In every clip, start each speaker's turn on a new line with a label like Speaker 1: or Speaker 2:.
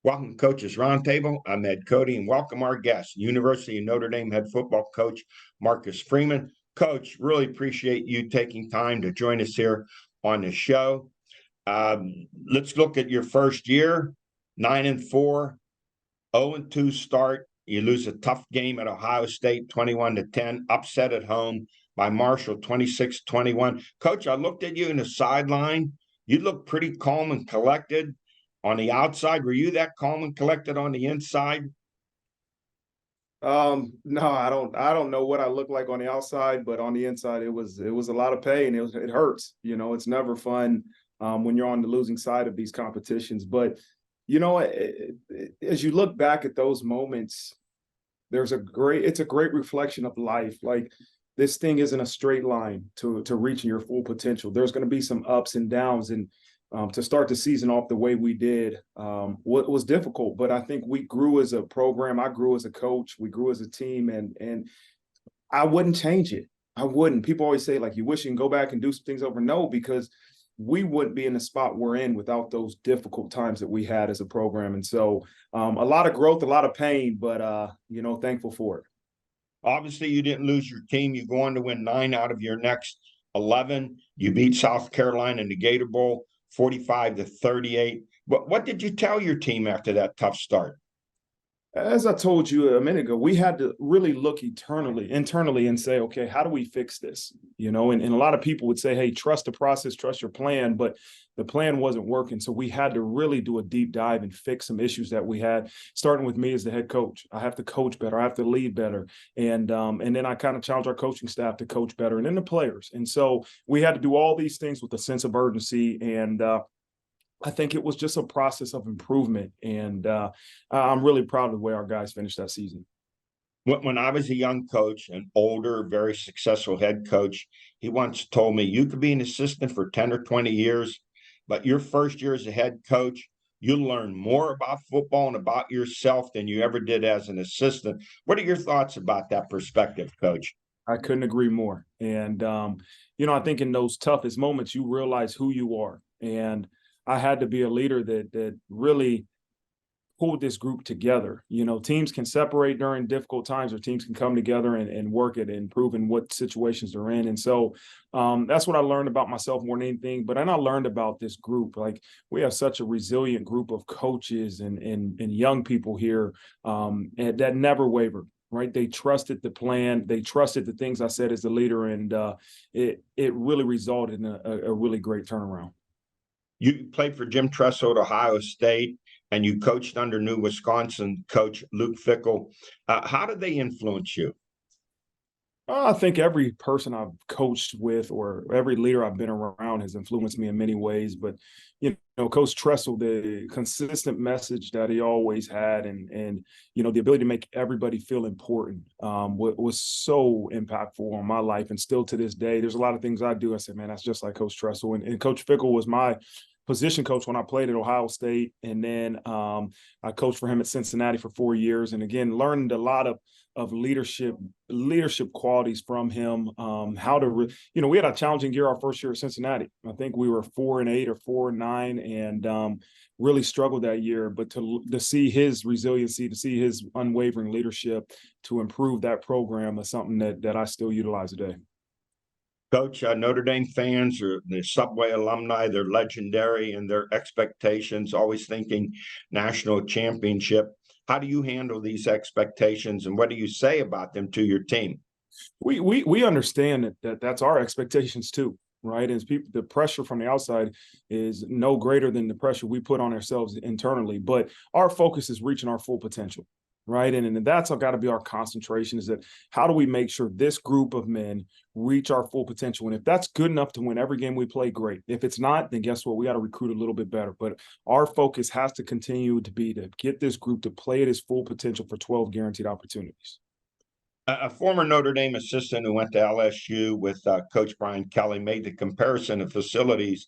Speaker 1: Welcome, Coaches Roundtable. I'm Ed Codi, and welcome our guest, University of Notre Dame head football coach Marcus Freeman. Coach, really appreciate you taking time to join us here on the show. Let's look at your first year, 9-4, 0-2 start. You lose a tough game at Ohio State, 21-10, upset at home by Marshall, 26-21. Coach, I looked at you in the sideline. You look pretty calm and collected. On the outside, were you that calm and collected on the inside?
Speaker 2: No, I don't know what I look like on the outside, but on the inside, it was a lot of pain. It hurts. It's never fun when you're on the losing side of these competitions. But as you look back at those moments, it's a great reflection of life. Like, this thing isn't a straight line to reaching your full potential. There's going to be some ups and downs, and to start the season off the way we did was difficult. But I think we grew as a program. I grew as a coach. We grew as a team, and I wouldn't change it. I wouldn't. People always say, like, you wish you can go back and do some things over. No, because we wouldn't be in the spot we're in without those difficult times that we had as a program. And so a lot of growth, a lot of pain, but thankful for it.
Speaker 1: Obviously, you didn't lose your team. You go on to win 9 out of your next 11. You beat South Carolina in the Gator Bowl, 45-38. What did you tell your team after that tough start?
Speaker 2: As I told you a minute ago, we had to really look internally and say, okay, how do we fix this? And a lot of people would say, hey, trust the process, trust your plan, but the plan wasn't working. So we had to really do a deep dive and fix some issues that we had, starting with me as the head coach. I have to coach better. I have to lead better. And then I kind of challenged our coaching staff to coach better, and then the players. And so we had to do all these things with a sense of urgency, and I think it was just a process of improvement, and I'm really proud of the way our guys finished that season.
Speaker 1: When I was a young coach, an older, very successful head coach, he once told me, you could be an assistant for 10 or 20 years, but your first year as a head coach, you'll learn more about football and about yourself than you ever did as an assistant. What are your thoughts about that perspective, Coach?
Speaker 2: I couldn't agree more. And, I think in those toughest moments, you realize who you are. And I had to be a leader that really pulled this group together. Teams can separate during difficult times, or teams can come together and work at improving what situations they're in. And so that's what I learned about myself more than anything. But then I learned about this group. Like, we have such a resilient group of coaches and young people here and that never wavered. Right. They trusted the plan. They trusted the things I said as a leader. And it really resulted in a really great turnaround.
Speaker 1: You played for Jim Tressel at Ohio State, and you coached under new Wisconsin coach Luke Fickell. How did they influence you?
Speaker 2: I think every person I've coached with, or every leader I've been around, has influenced me in many ways. But, Coach Tressel, the consistent message that he always had, and the ability to make everybody feel important was so impactful on my life. And still to this day, there's a lot of things I do. I said, man, that's just like Coach Tressel. And Coach Fickell was my position coach when I played at Ohio State. And then I coached for him at Cincinnati for 4 years. And again, learned a lot of leadership qualities from him. We had a challenging year our first year at Cincinnati. I think we were 4-8 or 4-9, and really struggled that year. But to see his resiliency, to see his unwavering leadership to improve that program is something that I still utilize today.
Speaker 1: Coach, Notre Dame fans are the Subway alumni. They're legendary in their expectations, always thinking national championship. How do you handle these expectations, and what do you say about them to your team?
Speaker 2: We understand that's our expectations too, right? As people, the pressure from the outside is no greater than the pressure we put on ourselves internally. But our focus is reaching our full potential. Right. And that's got to be our concentration, is that how do we make sure this group of men reach our full potential? And if that's good enough to win every game we play, great. If it's not, then guess what? We got to recruit a little bit better. But our focus has to continue to be to get this group to play at its full potential for 12 guaranteed opportunities.
Speaker 1: A former Notre Dame assistant who went to LSU with Coach Brian Kelly made the comparison of facilities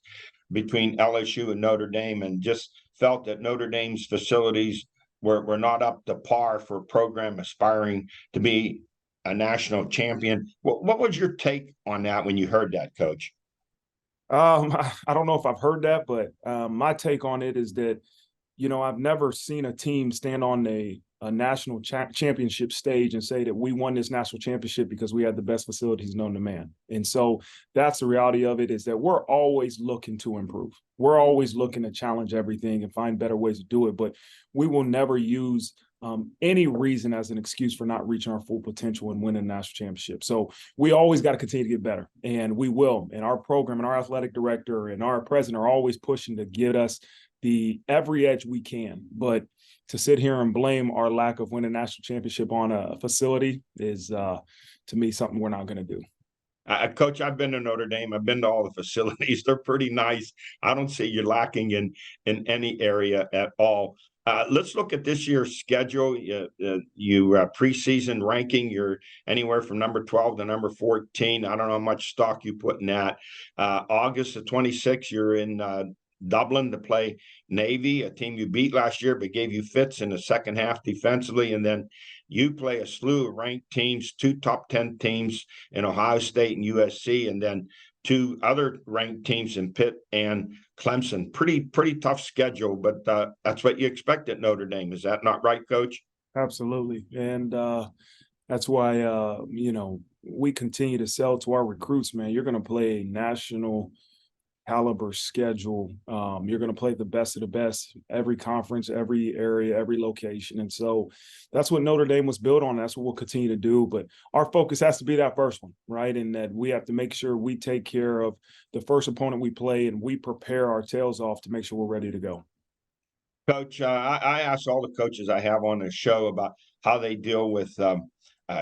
Speaker 1: between LSU and Notre Dame, and just felt that Notre Dame's facilities were not up to par for a program aspiring to be a national champion. What was your take on that when you heard that, Coach?
Speaker 2: I don't know if I've heard that, but my take on it is that I've never seen a team stand on a national championship stage and say that we won this national championship because we had the best facilities known to man. And so that's the reality of it, is that we're always looking to improve. We're always looking to challenge everything and find better ways to do it. But we will never use any reason as an excuse for not reaching our full potential and winning a national championship. So we always got to continue to get better, and we will. And our program and our athletic director and our president are always pushing to get us the every edge we can. But to sit here and blame our lack of winning a national championship on a facility is, to me, something we're not going to do.
Speaker 1: Coach, I've been to Notre Dame. I've been to all the facilities. They're pretty nice. I don't see you lacking in any area at all. Let's look at this year's schedule. Preseason ranking, you're anywhere from number 12 to number 14. I don't know how much stock you put in that. August the 26th, you're in Dublin to play Navy, a team you beat last year but gave you fits in the second half defensively. And then you play a slew of ranked teams, 2 top 10 teams in Ohio State and USC, and then 2 other ranked teams in Pitt and Clemson. Pretty tough schedule, but that's what you expect at Notre Dame. Is that not right, Coach?
Speaker 2: Absolutely. And that's why, we continue to sell to our recruits, man. You're going to play a national caliber schedule. You're going to play the best of the best, every conference, every area, every location. And so that's what Notre Dame was built on. That's what we'll continue to do. But our focus has to be that first one, right? And that we have to make sure we take care of the first opponent we play and we prepare our tails off to make sure we're ready to go.
Speaker 1: Coach, I asked all the coaches I have on the show about how they deal with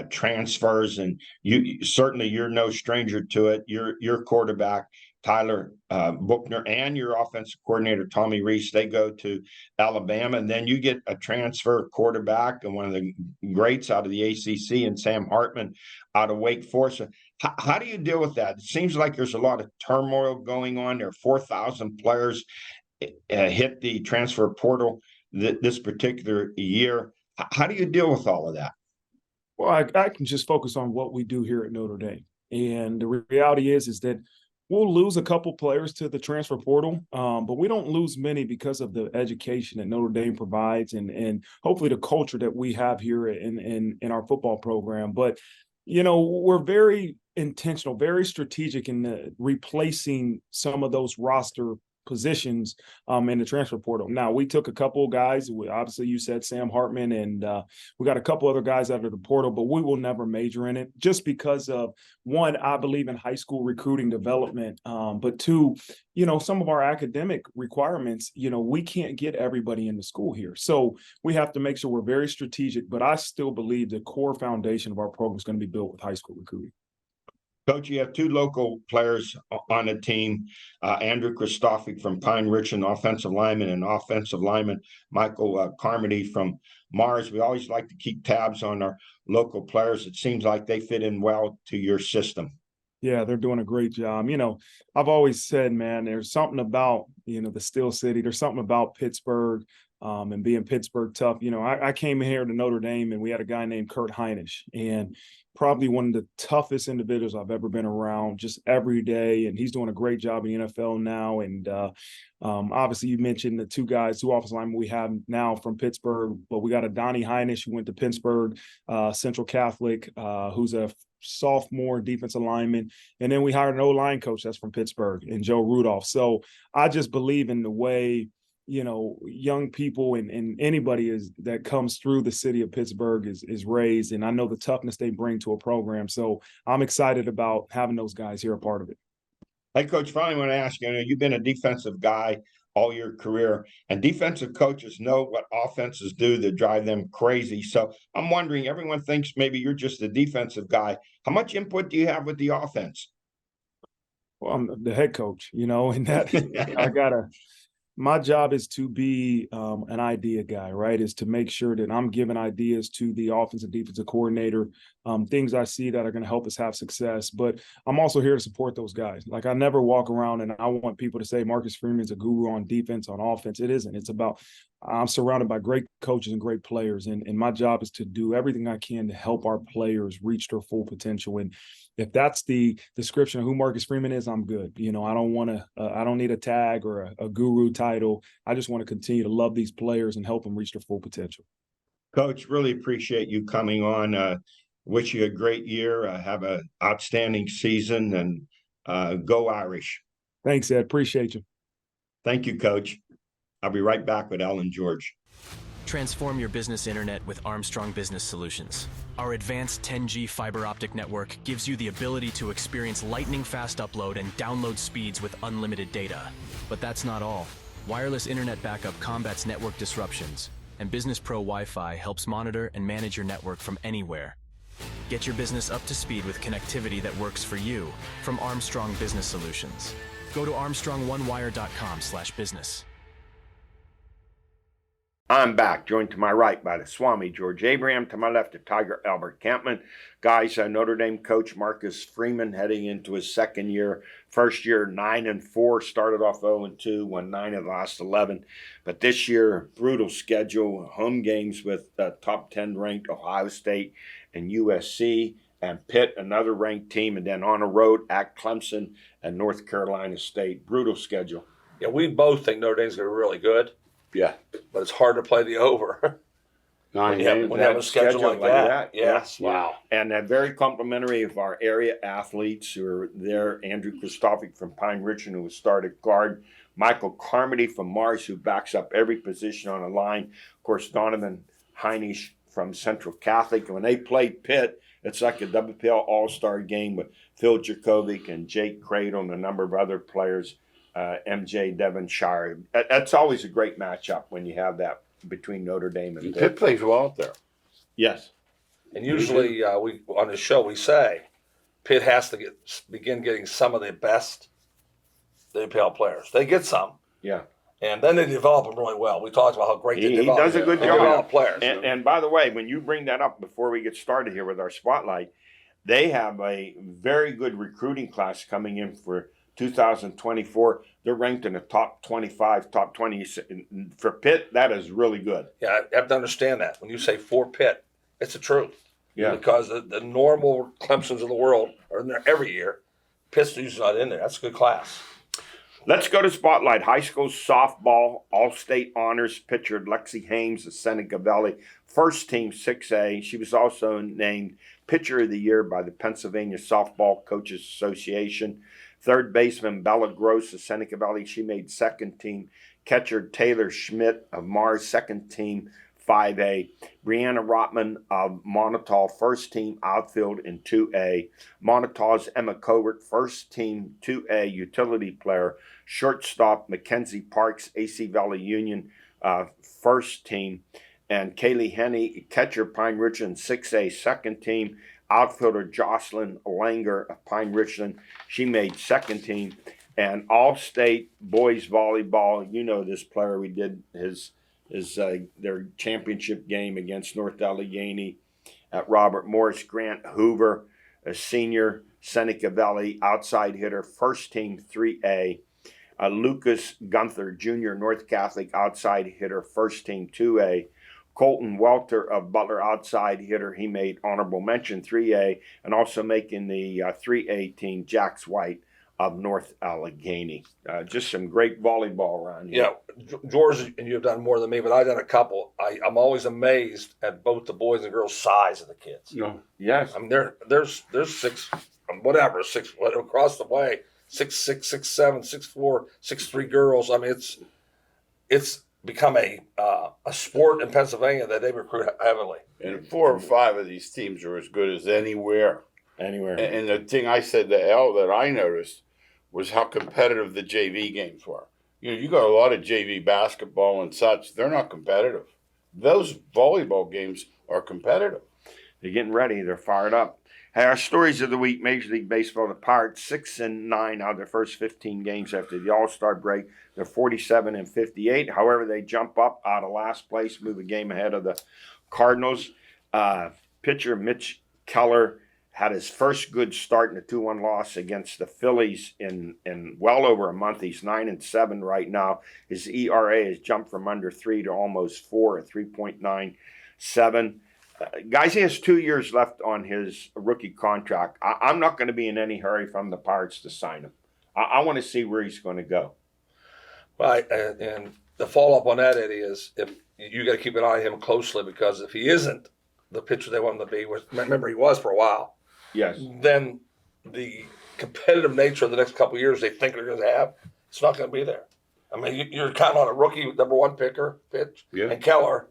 Speaker 1: transfers, and you're no stranger to it. Your quarterback Tyler Buchner and your offensive coordinator Tommy Rees, they go to Alabama, and then you get a transfer quarterback and one of the greats out of the ACC, and Sam Hartman out of Wake Forest. How do you deal with that? It seems like there's a lot of turmoil going on. There are 4,000 players hit the transfer portal this particular year. How do you deal with all of that?
Speaker 2: Well, I can just focus on what we do here at Notre Dame. And the reality is that we'll lose a couple players to the transfer portal, but we don't lose many because of the education that Notre Dame provides and hopefully the culture that we have here in our football program. But, we're very intentional, very strategic in replacing some of those roster positions in the transfer portal. Now, we took a couple of guys. Obviously, you said Sam Hartman, and we got a couple other guys out of the portal, but we will never major in it just because of, one, I believe in high school recruiting development, but 2, some of our academic requirements, we can't get everybody into school here. So we have to make sure we're very strategic, but I still believe the core foundation of our program is going to be built with high school recruiting.
Speaker 1: Coach, you have 2 local players on the team, Andrew Kristofic from Pine Ridge, an offensive lineman, and offensive lineman Michael Carmody from Mars. We always like to keep tabs on our local players. It seems like they fit in well to your system.
Speaker 2: Yeah, they're doing a great job. I've always said, man, there's something about, the Steel City. There's something about Pittsburgh and being Pittsburgh tough. I came here to Notre Dame and we had a guy named Kurt Heinisch, and probably one of the toughest individuals I've ever been around, just every day. And he's doing a great job in the NFL now. And obviously you mentioned the 2 offensive linemen we have now from Pittsburgh, but we got a Donnie Heinisch who went to Pittsburgh Central Catholic, who's a sophomore defensive lineman. And then we hired an O-line coach that's from Pittsburgh, and Joe Rudolph. So I just believe in the way, young people and anybody that comes through the city of Pittsburgh is raised. And I know the toughness they bring to a program. So I'm excited about having those guys here a part of it.
Speaker 1: Hey, Coach, finally want to ask you, you've been a defensive guy all your career, and defensive coaches know what offenses do that drive them crazy. So I'm wondering, everyone thinks maybe you're just a defensive guy. How much input do you have with the offense?
Speaker 2: Well, I'm the head coach, and that my job is to be an idea guy, right? Is to make sure that I'm giving ideas to the offensive defensive coordinator things I see that are going to help us have success. But I'm also here to support those guys. Like, I never walk around and I want people to say Marcus Freeman's a guru on defense, on offense. It isn't. It's about I'm surrounded by great coaches and great players, and my job is to do everything I can to help our players reach their full potential. And if that's the description of who Marcus Freeman is, I'm good. I don't want to. I don't need a tag or a guru title. I just want to continue to love these players and help them reach their full potential.
Speaker 1: Coach, really appreciate you coming on. Wish you a great year. Have an outstanding season, and go Irish.
Speaker 2: Thanks, Ed. Appreciate you.
Speaker 1: Thank you, Coach. I'll be right back with Ellen George.
Speaker 3: Transform your business internet with Armstrong Business Solutions. Our advanced 10G fiber optic network gives you the ability to experience lightning-fast upload and download speeds with unlimited data. But that's not all. Wireless internet backup combats network disruptions, and Business Pro Wi-Fi helps monitor and manage your network from anywhere. Get your business up to speed with connectivity that works for you from Armstrong Business Solutions. Go to armstrongonewire.com/business.
Speaker 1: I'm back, joined to my right by the Swami, George Abraham, to my left, the Tiger, Albert Campman. Guys, Notre Dame coach Marcus Freeman heading into his second year. First year, 9-4, started off 0-2, won 9 of the last 11. But this year, brutal schedule, home games with top 10 ranked Ohio State and USC, and Pitt, another ranked team, and then on the road at Clemson and North Carolina State. Brutal schedule.
Speaker 4: Yeah, we both think Notre Dame's going to be really good.
Speaker 5: Yeah.
Speaker 4: But it's hard to play the over.
Speaker 5: When
Speaker 4: you have a schedule like that. Yes.
Speaker 1: Yeah. Wow. And very complimentary of our area athletes who are there. Andrew Kristofic from Pine Ridge, who was started guard. Michael Carmody from Mars, who backs up every position on the line. Of course, Donovan Heinisch from Central Catholic. And when they played Pitt, it's like a WPL All-Star game with Phil Jakovic and Jake Cradle and a number of other players. MJ Devonshire. That's always a great matchup when you have that between Notre Dame and
Speaker 5: Pitt plays well out there.
Speaker 1: Yes.
Speaker 4: And usually we on the show we say Pitt has to begin getting some of the best WPL players. They get some.
Speaker 1: Yeah.
Speaker 4: And then they develop them really well. We talked about how great they develop.
Speaker 1: He does a good job.
Speaker 4: Develop players.
Speaker 1: And by the way, when you bring that up before we get started here with our spotlight, they have a very good recruiting class coming in for 2024. They're ranked in the top 25, top 20. For Pitt, that is really good.
Speaker 4: Yeah, I have to understand that. When you say for Pitt, it's the truth.
Speaker 1: Yeah.
Speaker 4: Because the normal Clemsons of the world are in there every year. Pitt's usually not in there. That's a good class.
Speaker 1: Let's go to Spotlight. High school softball, all-state honors pitcher Lexi Hames of Seneca Valley. First team 6A. She was also named Pitcher of the Year by the Pennsylvania Softball Coaches Association. Third baseman Bella Gross of Seneca Valley, she made second team. Catcher Taylor Schmidt of Mars, second team 5A. Brianna Rotman of Montauk, first team outfield in 2A. Montauk's Emma Covert, first team 2A utility player. Shortstop Mackenzie Parks, AC Valley Union, first team. And Kaylee Henney, catcher Pine Richland, 6A, second team. Outfielder Jocelyn Langer of Pine Richland, she made second team. And all-state boys volleyball, you know this player. We did their championship game against North Allegheny at Robert Morris. Grant Hoover, a senior, Seneca Valley outside hitter, first team 3A. Lucas Gunther, junior, North Catholic outside hitter, first team 2A. Colton Welter of Butler, outside hitter. He made honorable mention 3A, and also making the 3A team, Jax White of North Allegheny. Just some great volleyball around here.
Speaker 4: Yeah, George, and you've done more than me, but I've done a couple. I'm always amazed at both the boys and girls' size of the kids.
Speaker 1: No. Yes.
Speaker 4: I mean, there's six, whatever, six across the way, 6'6", 6'7", 6'4", 6'3" girls. I mean, it's become a sport in Pennsylvania that they recruit heavily.
Speaker 5: And 4 or 5 of these teams are as good as anywhere.
Speaker 1: Anywhere.
Speaker 5: And the thing I said to Elle that I noticed was how competitive the JV games were. You got a lot of JV basketball and such. They're not competitive. Those volleyball games are competitive.
Speaker 1: They're getting ready. They're fired up. Hey, our stories of the week: Major League Baseball, the Pirates 6-9 out of their first 15 games after the All-Star break. They're 47-58. However, they jump up out of last place, move a game ahead of the Cardinals. Pitcher Mitch Keller had his first good start in a 2-1 loss against the Phillies in well over a month. He's 9-7 right now. His ERA has jumped from under 3 to almost 4 at 3.97. Guys, he has 2 years left on his rookie contract. I'm not going to be in any hurry from the Pirates to sign him. I want to see where he's going to go.
Speaker 4: Right, and the follow-up on that, Eddie, is if you got to keep an eye on him closely, because if he isn't the pitcher they want him to be, which remember he was for a while,
Speaker 1: Yes.
Speaker 4: then the competitive nature of the next couple of years they think they're going to have, it's not going to be there. I mean, you're counting on a rookie number 1 pitch, and Keller,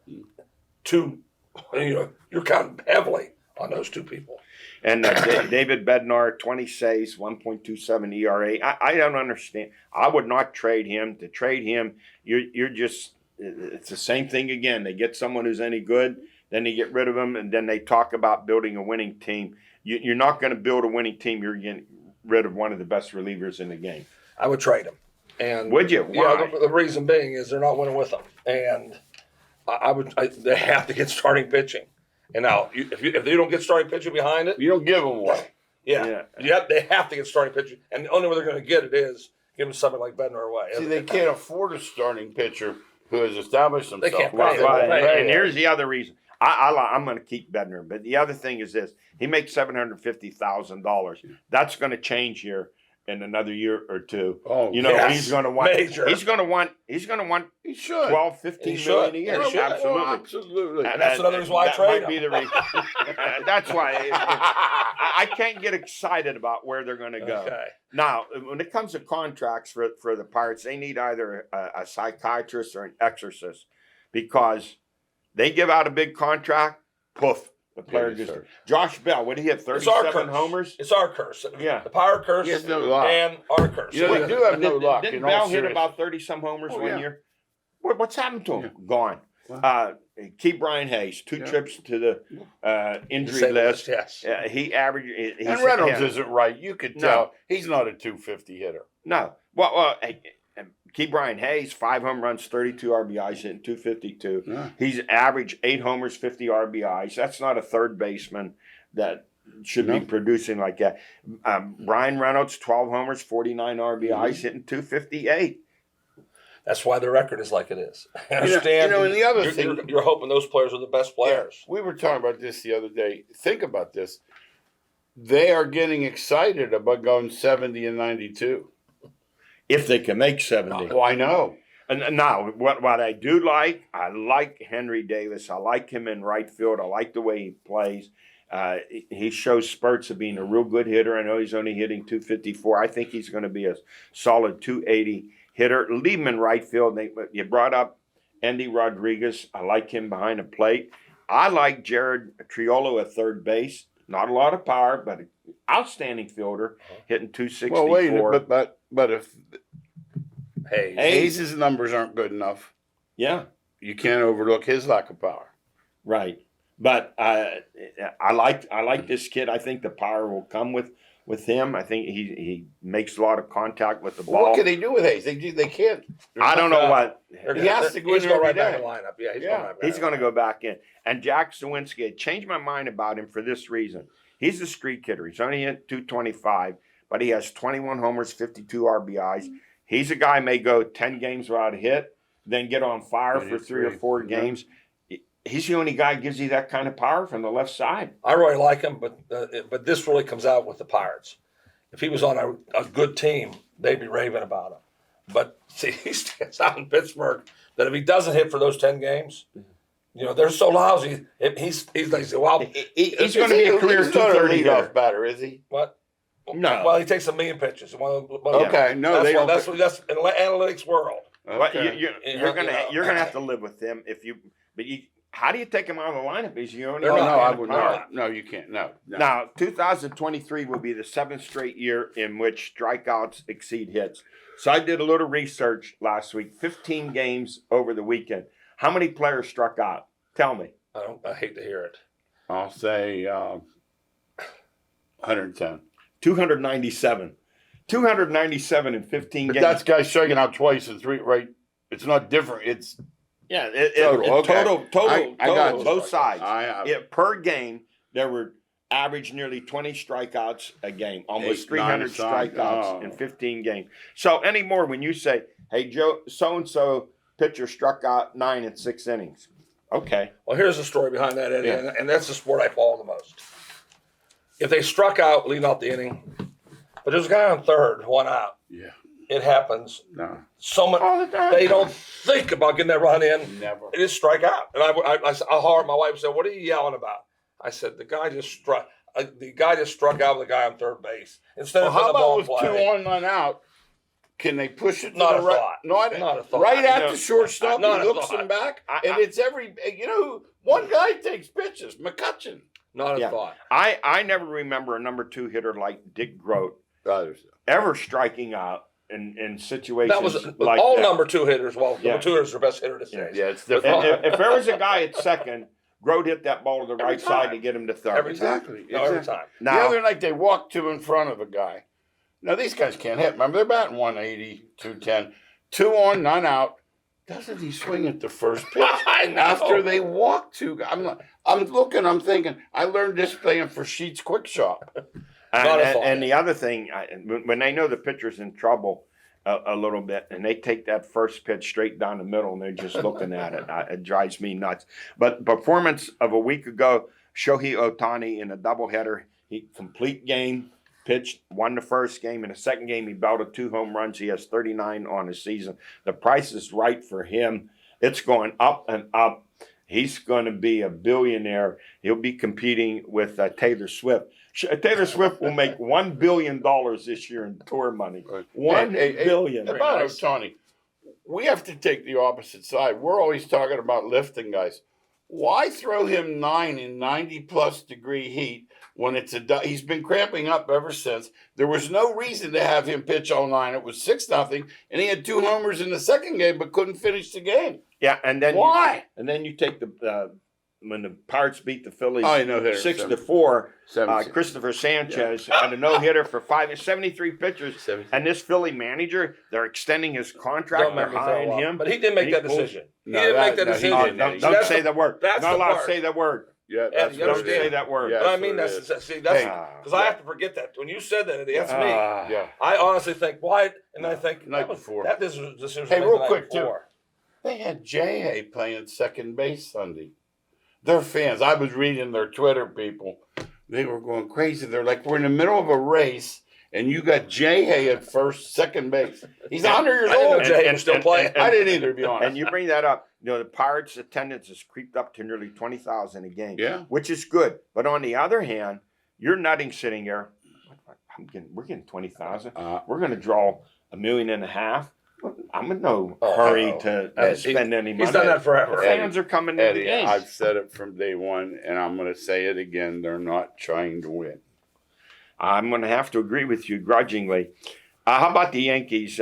Speaker 4: you're counting heavily on those 2 people.
Speaker 1: And David Bednar, 20 saves, 1.27 ERA. I don't understand. I would not trade him. To trade him, you're just, it's the same thing again. They get someone who's any good, then they get rid of him, and then they talk about building a winning team. You're not going to build a winning team. You're getting rid of one of the best relievers in the game.
Speaker 4: I would trade him. And
Speaker 1: would you? Why?
Speaker 4: The reason being is they're not winning with him, and they have to get starting pitching. And now, if they don't get starting pitching behind it,
Speaker 5: You don't give them one.
Speaker 4: yeah, they have to get starting pitching, and the only way they're going to get it is give them something like Bednar away.
Speaker 5: See, they can't afford a starting pitcher who has established himself.
Speaker 4: They can't pay
Speaker 1: Right,
Speaker 4: him.
Speaker 1: and here's the other reason. I'm going to keep Bednar, but the other thing is this: he makes $750,000. That's going to change here in another year or 2.
Speaker 5: Oh,
Speaker 4: yes.
Speaker 1: He's going to want.
Speaker 4: Major.
Speaker 1: He's going to want.
Speaker 5: He should.
Speaker 1: 12, 15
Speaker 4: He
Speaker 1: million
Speaker 4: should.
Speaker 1: a year.
Speaker 4: He should.
Speaker 1: Absolutely.
Speaker 5: Absolutely.
Speaker 4: And that's another reason why I
Speaker 1: that
Speaker 4: trade
Speaker 1: might be
Speaker 4: him.
Speaker 1: the reason. That's why I can't get excited about where they're going to go.
Speaker 4: Okay.
Speaker 1: Now, when it comes to contracts for the Pirates, they need either a psychiatrist or an exorcist, because they give out a big contract, poof, the player
Speaker 5: Yes,
Speaker 1: just.
Speaker 5: sir.
Speaker 1: Josh Bell, what did he have?
Speaker 4: It's our
Speaker 1: 37
Speaker 4: curse.
Speaker 1: homers.
Speaker 4: It's our curse.
Speaker 1: Yeah.
Speaker 4: The Pirate curse
Speaker 5: He has no luck.
Speaker 4: and our curse.
Speaker 5: You know, they do have no luck.
Speaker 1: Didn't
Speaker 5: in all
Speaker 1: Bell hit
Speaker 5: seriousness.
Speaker 1: about 30-some homers
Speaker 5: Oh,
Speaker 1: one
Speaker 5: yeah.
Speaker 1: year? What's happened to him?
Speaker 5: Yeah.
Speaker 1: Gone.
Speaker 5: Wow.
Speaker 1: Keep Brian Hayes, 2
Speaker 5: Yeah.
Speaker 1: trips to the injury
Speaker 4: Disabled
Speaker 1: list.
Speaker 4: list, yes.
Speaker 1: He averaged.
Speaker 5: And Reynolds
Speaker 1: yeah.
Speaker 5: isn't right. You could
Speaker 1: No.
Speaker 5: tell he's not a 250 hitter.
Speaker 1: No. Well, keep Brian Hayes, 5 home runs, 32 RBIs, hitting 252.
Speaker 5: Yeah.
Speaker 1: He's averaged 8 homers, 50 RBIs. That's not a third baseman that should be
Speaker 5: No.
Speaker 1: producing like that. Brian Reynolds, 12 homers, 49 RBIs, hitting 258.
Speaker 4: That's why the record is like it is. I
Speaker 5: You know,
Speaker 4: understand.
Speaker 5: and the other
Speaker 4: you're,
Speaker 5: thing-
Speaker 4: you're hoping those players are the best players.
Speaker 5: We were talking about this the other day. Think about this. They are getting excited about going 70 and 92.
Speaker 1: If they can make 70.
Speaker 5: Oh, I know.
Speaker 1: And now, what I do like, I like Henry Davis. I like him in right field. I like the way he plays. He shows spurts of being a real good hitter. I know he's only hitting 254. I think he's going to be a solid 280 hitter. Leave him in right field. You brought up Andy Rodriguez. I like him behind the plate. I like Jared Triolo at third base. Not a lot of power, but an outstanding fielder, hitting 264.
Speaker 5: Well, wait, but if
Speaker 4: Hey,
Speaker 5: Hayes' numbers aren't good enough,
Speaker 1: Yeah,
Speaker 5: you can't overlook his lack of power.
Speaker 1: right. But I like this kid. I think the power will come with him. I think he makes a lot of contact with the ball.
Speaker 5: Well, what can they do with Hayes? They can't.
Speaker 1: I don't know what.
Speaker 5: He has to go
Speaker 4: he's
Speaker 5: in
Speaker 4: going
Speaker 5: every
Speaker 4: right back
Speaker 5: day.
Speaker 4: in lineup. Yeah, he's
Speaker 5: Yeah,
Speaker 4: going right back.
Speaker 1: He's going to go back in. And Jack Sawinski, I changed my mind about him for this reason. He's a street hitter. He's only hit 225, but he has 21 homers, 52 RBIs. He's a guy may go 10 games without a hit, then get on fire for 3 or 4 games. He's the only guy who gives you that kind of power from the left side.
Speaker 4: I really like him, but this really comes out with the Pirates. If he was on a good team, they'd be raving about him. But see, he stands out in Pittsburgh that if he doesn't hit for those 10 games, they're so lousy. He's like, well,
Speaker 1: He's going to be a clear
Speaker 5: He's not a
Speaker 1: 230
Speaker 5: leadoff
Speaker 1: hitter.
Speaker 5: batter, is he?
Speaker 4: what?
Speaker 1: No.
Speaker 4: Well, he takes a million pitches.
Speaker 5: Okay, no,
Speaker 4: that's
Speaker 5: they
Speaker 4: what,
Speaker 5: don't.
Speaker 4: that's in the analytics world.
Speaker 1: But
Speaker 5: Okay.
Speaker 1: you're gonna have to live with him how do you take him out of the lineup? Is you only
Speaker 4: They're
Speaker 5: No,
Speaker 1: got
Speaker 4: not.
Speaker 5: I
Speaker 1: power?
Speaker 5: would not. No, you can't. No.
Speaker 1: Now, 2023 will be the 7th straight year in which strikeouts exceed hits. So I did a little research last week. 15 games over the weekend. How many players struck out? Tell me.
Speaker 4: I hate to hear it.
Speaker 5: I'll say 110.
Speaker 1: 297. 297 in 15
Speaker 5: But
Speaker 1: games.
Speaker 5: that's guys striking out twice and 3, right? It's not different. It's
Speaker 1: Total.
Speaker 5: Total, okay.
Speaker 1: Total.
Speaker 5: I got you.
Speaker 1: Both sides.
Speaker 5: I have.
Speaker 1: Per game, there were averaged nearly 20 strikeouts a game, almost
Speaker 5: 8, 9
Speaker 1: 300
Speaker 5: or something.
Speaker 1: strikeouts in
Speaker 5: Oh.
Speaker 1: 15 games. So anymore, when you say, hey, Joe, so-and-so pitcher struck out 9 in 6 innings. Okay.
Speaker 4: Well, here's the story behind that, Eddie,
Speaker 1: Yeah.
Speaker 4: and that's the sport I follow the most. If they struck out leading off the inning, but there's a guy on third, 1 out,
Speaker 5: Yeah.
Speaker 4: it happens.
Speaker 5: No.
Speaker 4: Someone
Speaker 1: All the time.
Speaker 4: they don't think about getting that run in.
Speaker 5: Never.
Speaker 4: They just strike out. And I hollered. My wife said, "What are you yelling about?" I said, "The guy just struck. The guy just struck out with the guy on third base instead
Speaker 5: Well,
Speaker 4: of
Speaker 5: how
Speaker 4: putting the ball
Speaker 5: about
Speaker 4: in
Speaker 5: with 2
Speaker 4: play."
Speaker 5: on, 1 out? Can they push it to
Speaker 4: Not
Speaker 5: the
Speaker 4: a
Speaker 5: right?
Speaker 4: thought. Not a thought.
Speaker 5: Right at
Speaker 1: No.
Speaker 5: the shortstop,
Speaker 4: Not
Speaker 5: he
Speaker 4: a
Speaker 5: looks
Speaker 4: thought.
Speaker 5: him back,
Speaker 1: I-
Speaker 5: and it's every. You know, one guy takes pitches, McCutcheon.
Speaker 4: Not a
Speaker 1: Yeah.
Speaker 4: thought.
Speaker 1: I never remember a number 2 hitter like Dick Groat ever striking out in situations
Speaker 4: That was
Speaker 1: like
Speaker 4: all
Speaker 1: that.
Speaker 4: number 2 hitters. Well,
Speaker 1: Yeah.
Speaker 4: number 2 hitters are the best hitter to say.
Speaker 5: Yeah, it's
Speaker 1: And
Speaker 5: different.
Speaker 1: if there was a guy at second, Groat hit that ball to the right side
Speaker 5: time.
Speaker 1: to get him to third.
Speaker 4: Every time.
Speaker 5: Exactly.
Speaker 4: No, every time.
Speaker 5: The
Speaker 1: Now,
Speaker 5: other night they walked 2 in front of a guy. Now these guys can't hit. Remember, they're batting 180, 210, 2 on, none out. Doesn't he swing at the first pitch?
Speaker 4: I know.
Speaker 5: After they walk 2 guys, I'm looking. I'm thinking. I learned this playing for Sheets Quick Shop.
Speaker 4: Not a thought.
Speaker 1: and the other thing, when they know the pitcher's in trouble a little bit, and they take that first pitch straight down the middle, and they're just looking at it, it drives me nuts. But performance of a week ago, Shohei Ohtani in a doubleheader, he complete game, pitched, won the first game. In the second game, he belted 2 home runs. He has 39 on the season. The price is right for him. It's going up and up. He's going to be a billionaire. He'll be competing with Taylor Swift. Taylor Swift will make $1 billion this year in tour money. $1 billion.
Speaker 5: About Ohtani, we have to take the opposite side. We're always talking about lifting guys. Why throw him 9 in 90-plus degree heat when he's been cramping up ever since? There was no reason to have him pitch all 9. It was 6-0, and he had 2 homers in the second game, but couldn't finish the game.
Speaker 1: Yeah, and then
Speaker 5: Why?
Speaker 1: You take the when the Pirates beat the Phillies
Speaker 5: Oh, I know hitter.
Speaker 1: 6-4.
Speaker 5: 17.
Speaker 1: Christopher Sanchez had a no-hitter for 73 pitchers.
Speaker 5: 17.
Speaker 1: And this Philly manager, they're extending his contract
Speaker 4: Don't make me
Speaker 1: behind
Speaker 4: throw up.
Speaker 1: him.
Speaker 4: But he didn't make that decision. He
Speaker 5: No,
Speaker 4: didn't make
Speaker 5: that-
Speaker 4: that
Speaker 5: no, he
Speaker 4: decision.
Speaker 5: didn't.
Speaker 1: Don't
Speaker 4: That's
Speaker 1: say
Speaker 4: the-
Speaker 1: the word.
Speaker 4: that's
Speaker 1: Not
Speaker 4: the
Speaker 1: allowed to
Speaker 4: part.
Speaker 1: say the word.
Speaker 5: Yeah,
Speaker 4: Eddie,
Speaker 5: that's
Speaker 4: you
Speaker 5: what it
Speaker 4: understand?
Speaker 5: is.
Speaker 1: Say that word.
Speaker 5: Yeah,
Speaker 4: But I
Speaker 5: that's
Speaker 4: mean,
Speaker 5: what it
Speaker 4: that's
Speaker 5: is.
Speaker 4: see, that's
Speaker 5: Hey,
Speaker 4: because I have to forget that when you said that, Eddie. That's me.
Speaker 5: Yeah.
Speaker 4: I honestly think why, and I think
Speaker 5: Night
Speaker 4: that was
Speaker 5: before.
Speaker 4: that decision was
Speaker 5: Hey,
Speaker 4: made
Speaker 5: real
Speaker 4: the night
Speaker 5: quick, too.
Speaker 4: before.
Speaker 5: They had J.A. playing second base Sunday. They're fans. I was reading their Twitter people. They were going crazy. They're like, we're in the middle of a race, and you got J.A. at first, second base. He's 100 years
Speaker 4: I didn't know
Speaker 5: old.
Speaker 4: J.A. was still playing.
Speaker 5: I didn't either, to be honest.
Speaker 1: And you bring that up. The Pirates' attendance has creeped up to nearly 20,000 a game.
Speaker 5: Yeah.
Speaker 1: Which is good. But on the other hand, you're nutting sitting there. We're getting 20,000. We're going to draw 1.5 million. I'm in no hurry to spend any money.
Speaker 4: He's done that forever.
Speaker 1: The fans are coming to the
Speaker 5: Eddie,
Speaker 1: games.
Speaker 5: I've said it from day one, and I'm going to say it again. They're not trying to win.
Speaker 1: I'm going to have to agree with you grudgingly. How about the Yankees?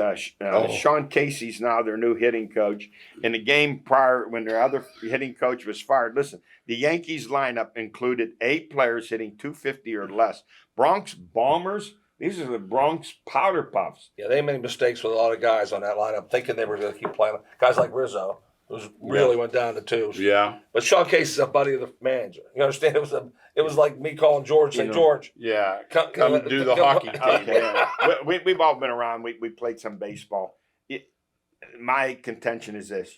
Speaker 1: Sean Casey's now their new hitting coach. In the game prior, when their other hitting coach was fired, listen, the Yankees lineup included 8 players hitting .250 or less. Bronx Bombers, these are the Bronx Powder Puffs.
Speaker 4: Yeah, they made mistakes with a lot of guys on that lineup, thinking they were going to keep playing. Guys like Rizzo, who really went down to 2s.
Speaker 5: Yeah.
Speaker 4: But Sean Casey's a buddy of the manager. You understand? It was like me calling George, saying, George,
Speaker 5: Yeah.
Speaker 4: come
Speaker 5: do the hockey team.
Speaker 1: Okay. We've all been around. We played some baseball. My contention is this: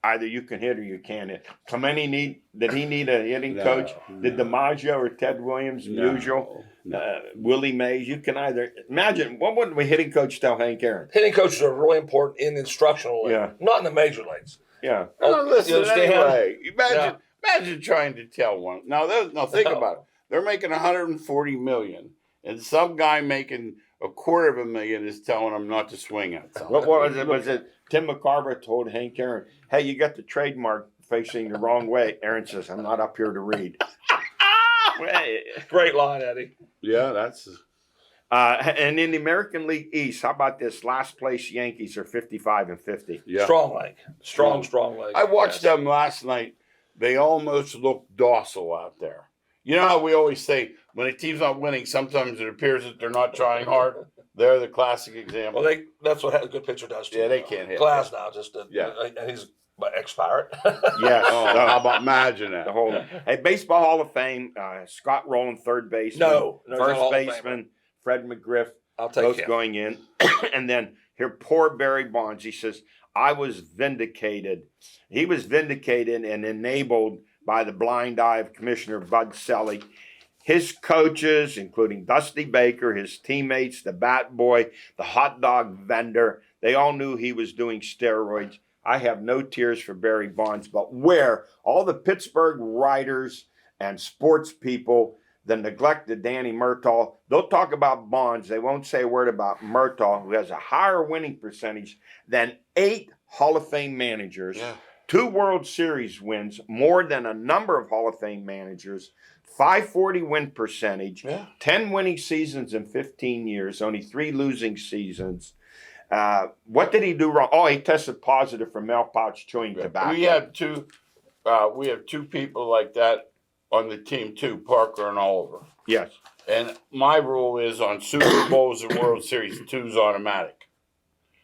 Speaker 1: either you can hit or you can't hit. Clemente did he need a hitting coach? Did DiMaggio or Ted Williams, usual? Willie Mays? You can either imagine. What would the hitting coach tell Hank Aaron?
Speaker 4: Hitting coaches are really important in instructional league, not in the major leagues.
Speaker 1: Yeah.
Speaker 5: No, listen,
Speaker 4: You understand?
Speaker 5: anyway. Imagine trying to tell one. Now think about it. They're making $140 million, and some guy making $250,000 is telling them not to swing at something.
Speaker 1: What was it? Was it Tim McCarver told Hank Aaron, "Hey, you got the trademark facing the wrong way." Aaron says, "I'm not up here to read."
Speaker 4: Great line, Eddie.
Speaker 5: Yeah, that's.
Speaker 1: And in the American League East, how about this? Last place Yankees are 55-50.
Speaker 5: Yeah.
Speaker 4: Strong leg. Strong leg.
Speaker 5: I watched them last night. They almost look docile out there. You know how we always say when a team's not winning, sometimes it appears that they're not trying hard. They're the classic example.
Speaker 4: Well, that's what a good pitcher does too.
Speaker 5: Yeah, they can't hit.
Speaker 4: Glass now, and expired.
Speaker 1: Yes.
Speaker 5: Oh, how about imagine that?
Speaker 1: The whole hey, Baseball Hall of Fame, Scott Rowland, third baseman.
Speaker 4: No, he's not
Speaker 1: first
Speaker 4: Hall of
Speaker 1: baseman, Fred McGriff,
Speaker 4: I'll take
Speaker 1: both
Speaker 4: him.
Speaker 1: going in. And then here, poor Barry Bonds, he says, I was vindicated. He was vindicated and enabled by the blind eye of Commissioner Bud Selig. His coaches, including Dusty Baker, his teammates, the bat boy, the hot dog vendor, they all knew he was doing steroids. I have no tears for Barry Bonds, but where all the Pittsburgh writers and sports people, the neglect of Danny Murtaugh, they'll talk about Bonds. They won't say a word about Murtaugh, who has a higher winning percentage than 8 Hall of Fame managers, 2 World Series wins, more than a number of Hall of Fame managers, 540 win percentage, 10 winning seasons in 15 years, only 3 losing seasons. What did he do wrong? Oh, he tested positive for male pouch chewing tobacco.
Speaker 5: We have two people like that on the team too, Parker and Oliver.
Speaker 1: Yes.
Speaker 5: And my rule is on Super Bowls and World Series, 2's automatic.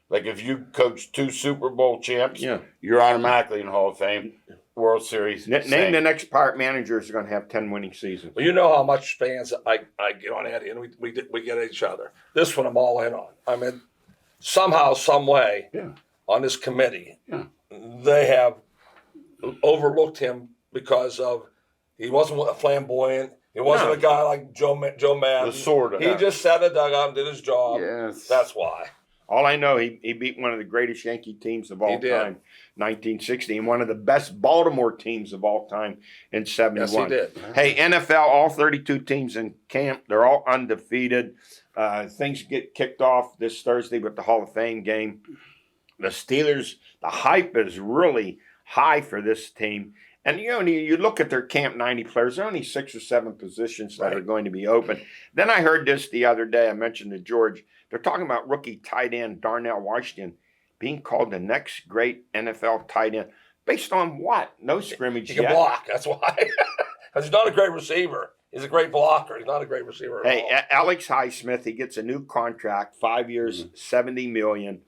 Speaker 5: Like if you coach 2 Super Bowl champs, you're automatically in Hall of Fame. World Series.
Speaker 1: Name the next part managers are going to have 10 winning seasons.
Speaker 4: Well, you know how much fans I get on Eddie, and we get at each other. This one I'm all in on. I mean, somehow, some way, on this committee, they have overlooked him because of he wasn't a flamboyant. He wasn't a guy like Joe Madden. He just sat in the dugout and did his job.
Speaker 5: Yes.
Speaker 4: That's why.
Speaker 1: All I know, he beat one of the greatest Yankee teams of all time, 1960, and one of the best Baltimore teams of all time in 71.
Speaker 4: Yes, he did.
Speaker 1: Hey, NFL, all 32 teams in camp, they're all undefeated. Things get kicked off this Thursday with the Hall of Fame game. The Steelers, the hype is really high for this team. And you look at their Camp 90 players, there are only 6 or 7 positions that are going to be open. Then I heard this the other day, I mentioned to George, they're talking about rookie tight end Darnell Washington being called the next great NFL tight end. Based on what? No scrimmage
Speaker 4: yet. He can block, that's why. Because he's not a great receiver. He's a great blocker. He's not a great receiver at all.
Speaker 1: Alex Highsmith, he gets a new contract, 5 years, $70 million.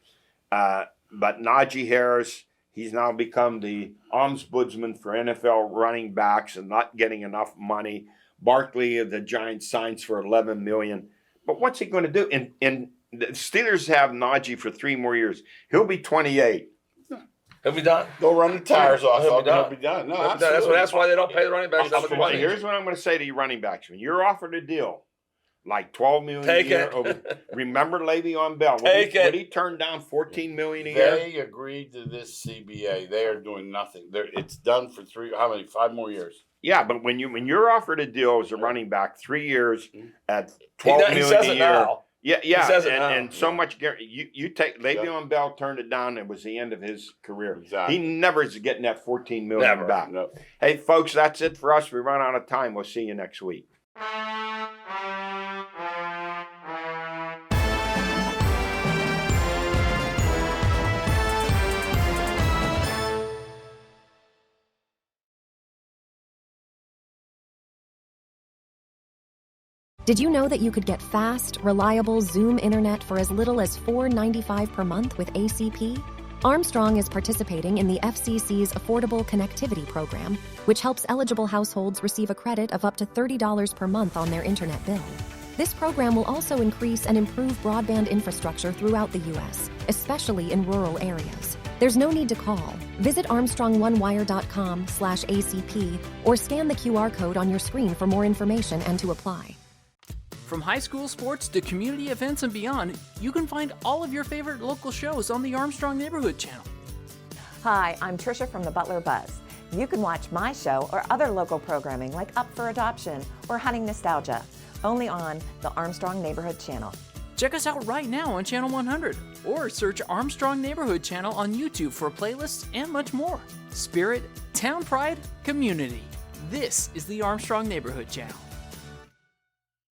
Speaker 1: But Najee Harris, he's now become the ombudsman for NFL running backs and not getting enough money. Barkley of the Giants signs for $11 million. But what's he going to do? And the Steelers have Najee for 3 more years. He'll be 28.
Speaker 4: He'll be done.
Speaker 5: Go run the tires off.
Speaker 4: He'll
Speaker 5: be done. No,
Speaker 4: that's why they don't pay the running backs.
Speaker 1: Here's what I'm going to say to you running backs. When you're offered a deal, like $12 million a year. Remember Le'Veon Bell? Would he turn down $14 million a year?
Speaker 5: They agreed to this CBA. They are doing nothing. It's done for 5 more years.
Speaker 1: Yeah, but when you're offered a deal as a running back, 3 years at $12 million
Speaker 4: he says
Speaker 1: a
Speaker 4: it
Speaker 1: year.
Speaker 4: Now.
Speaker 1: Yeah,
Speaker 4: he says it now.
Speaker 1: And so much. You take Le'Veon Bell turned it down. It was the end of his career.
Speaker 5: Exactly.
Speaker 1: He never is getting that $14 million back.
Speaker 5: No.
Speaker 1: Hey, folks, that's it for us. We run out of time. We'll see you next week.
Speaker 6: Did you know that you could get fast, reliable Zoom internet for as little as $4.95 per month with ACP? Armstrong is participating in the FCC's Affordable Connectivity Program, which helps eligible households receive a credit of up to $30 per month on their internet bill. This program will also increase and improve broadband infrastructure throughout the U.S., especially in rural areas. There's no need to call. Visit ArmstrongOneWire.com/ACP or scan the QR code on your screen for more information and to apply.
Speaker 7: From high school sports to community events and beyond, you can find all of your favorite local shows on the Armstrong Neighborhood Channel.
Speaker 8: Hi, I'm Tricia from the Butler Buzz. You can watch my show or other local programming like Up for Adoption or Hunting Nostalgia, only on the Armstrong Neighborhood Channel.
Speaker 7: Check us out right now on Channel 100 or search Armstrong Neighborhood Channel on YouTube for playlists and much more. Spirit, town pride, community. This is the Armstrong Neighborhood Channel.